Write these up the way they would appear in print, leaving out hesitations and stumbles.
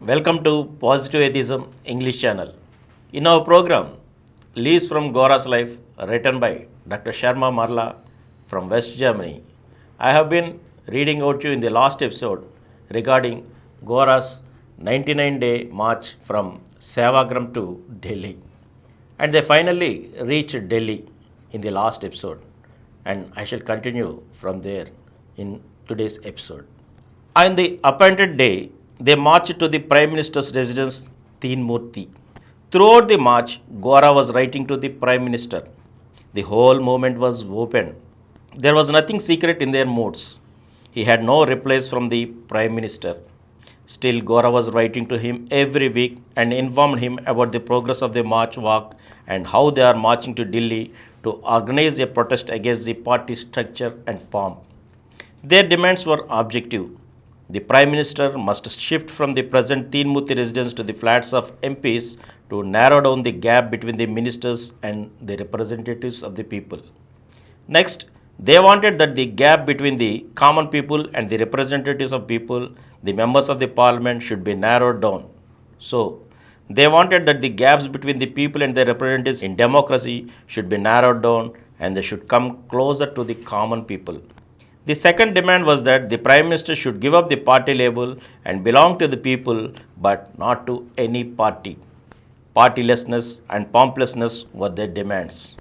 Welcome to Positive Atheism English channel. In our program, Leaves from Gora's Life, written by Dr. Sharma Marla from West Germany, I have been reading out to you in the last episode regarding Gora's 99-day march from Sevagram to Delhi. And they finally reached Delhi in the last episode. And I shall continue from there in today's episode. On the appointed day, they marched to the Prime Minister's residence, Teen Murti. Throughout the march, Gora was writing to the Prime Minister. The whole movement was open. There was nothing secret in their moods. He had no replies from the Prime Minister. Still, Gora was writing to him every week and informed him about the progress of the march walk and how they are marching to Delhi to organize a protest against the party structure and pomp. Their demands were objective. The Prime Minister must shift from the present Teen Murti residence to the flats of MPs to narrow down the gap between the ministers and the representatives of the people. Next, they wanted that the gap between the common people and the representatives of people, the members of the parliament, should be narrowed down. So, they wanted that the gaps between the people and their representatives in democracy should be narrowed down and they should come closer to the common people. The second demand was that the Prime Minister should give up the party label and belong to the people but not to any party. Partylessness and pompousness were their demands.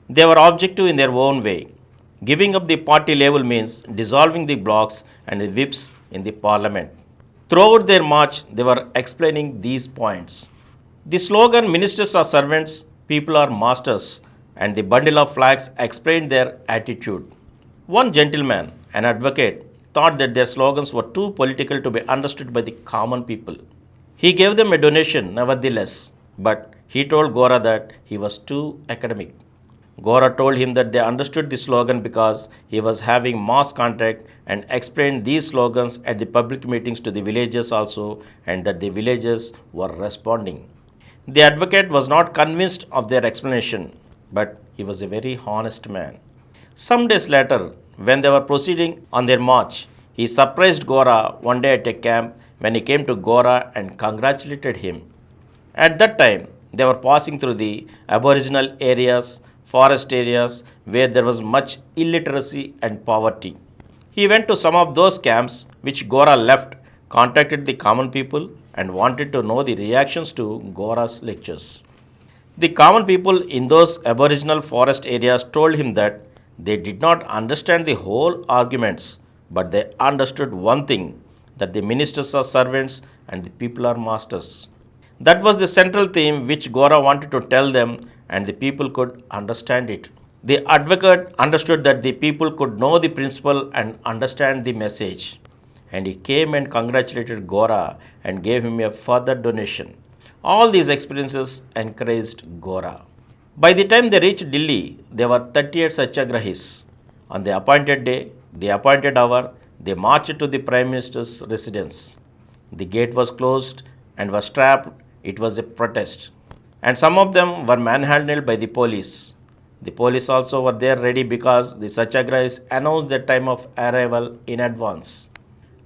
They were objective in their own way. Giving up the party label means dissolving the blocks and the whips in the parliament. Throughout their march, they were explaining these points. The slogan, "Ministers are servants, people are masters," and the bundle of flags explained their attitude. One gentleman, an advocate, thought that their slogans were too political to be understood by the common people. He gave them a donation, nevertheless, but he told Gora that he was too academic. Gora told him that they understood the slogan because he was having mass contact and explained these slogans at the public meetings to the villagers also, and that the villagers were responding. The advocate was not convinced of their explanation, but he was a very honest man. Some days later, when they were proceeding on their march, he surprised Gora one day at a camp when he came to Gora and congratulated him. At that time, they were passing through the aboriginal areas, forest areas where there was much illiteracy and poverty. He went to some of those camps which Gora left, contacted the common people and wanted to know the reactions to Gora's lectures. The common people in those aboriginal forest areas told him that they did not understand the whole arguments, but they understood one thing, that the ministers are servants and the people are masters. That was the central theme which Gora wanted to tell them, and the people could understand it. The advocate understood that the people could know the principle and understand the message, and he came and congratulated Gora and gave him a further donation. All these experiences encouraged Gora. By the time they reached Delhi, there were 38 satyagrahis. On the appointed day, the appointed hour, they marched to the Prime Minister's residence. The gate was closed and was strapped. It was a protest. And some of them were manhandled by the police. The police also were there ready because the satyagrahis announced their time of arrival in advance.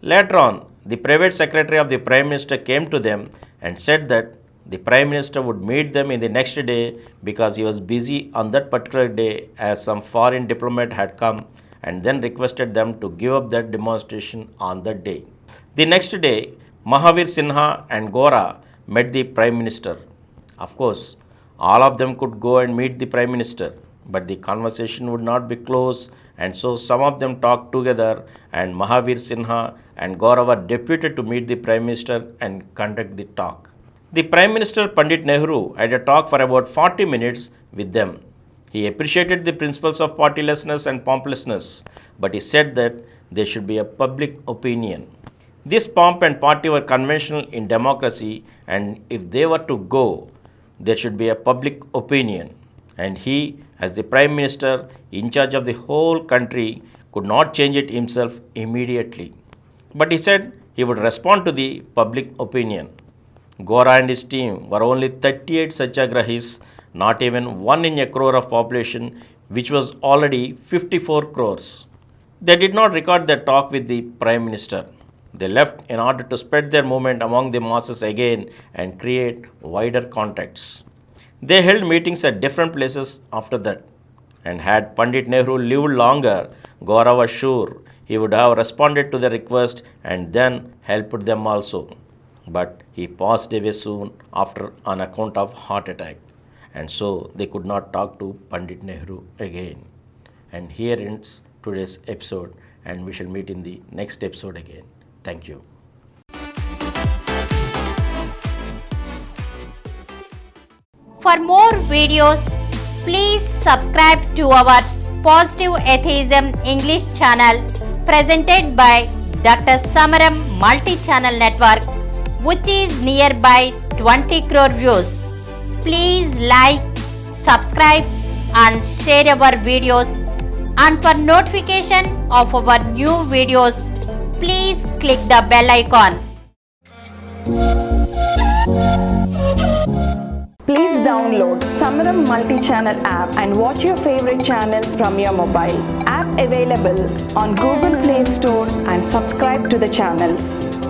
Later on, the private secretary of the Prime Minister came to them and said that the Prime Minister would meet them in the next day because he was busy on that particular day as some foreign diplomat had come, and then requested them to give up that demonstration on that day. The next day, Mahavir Sinha and Gora met the Prime Minister. Of course, all of them could go and meet the Prime Minister, but the conversation would not be close, and so some of them talked together, and Mahavir Sinha and Gora were deputed to meet the Prime Minister and conduct the talk. The Prime Minister Pandit Nehru had a talk for about 40 minutes with them. He appreciated the principles of partylessness and pompousness, but he said that there should be a public opinion. This pomp and party were conventional in democracy, and if they were to go, there should be a public opinion. And he, as the Prime Minister in charge of the whole country, could not change it himself immediately. But he said he would respond to the public opinion. Gora and his team were only 38 satyagrahis, not even 1 in a crore of population, which was already 54 crores. They did not record their talk with the Prime Minister. They left in order to spread their movement among the masses again and create wider contacts. They held meetings at different places after that. And had Pandit Nehru lived longer, Gora was sure he would have responded to the request and then helped them also. But he passed away soon after on account of heart attack. And so they could not talk to Pandit Nehru again. And here ends today's episode, and we shall meet in the next episode again. Thank you. For more videos, please subscribe to our Positive Atheism English channel presented by Dr. Samaram Multi-Channel Network, which is nearby 20 crore views. Please like, subscribe and share our videos. And for notification of our new videos, please click the bell icon. Please download Samaram Multi-Channel app and watch your favorite channels from your mobile. App available on Google Play Store and subscribe to the channels.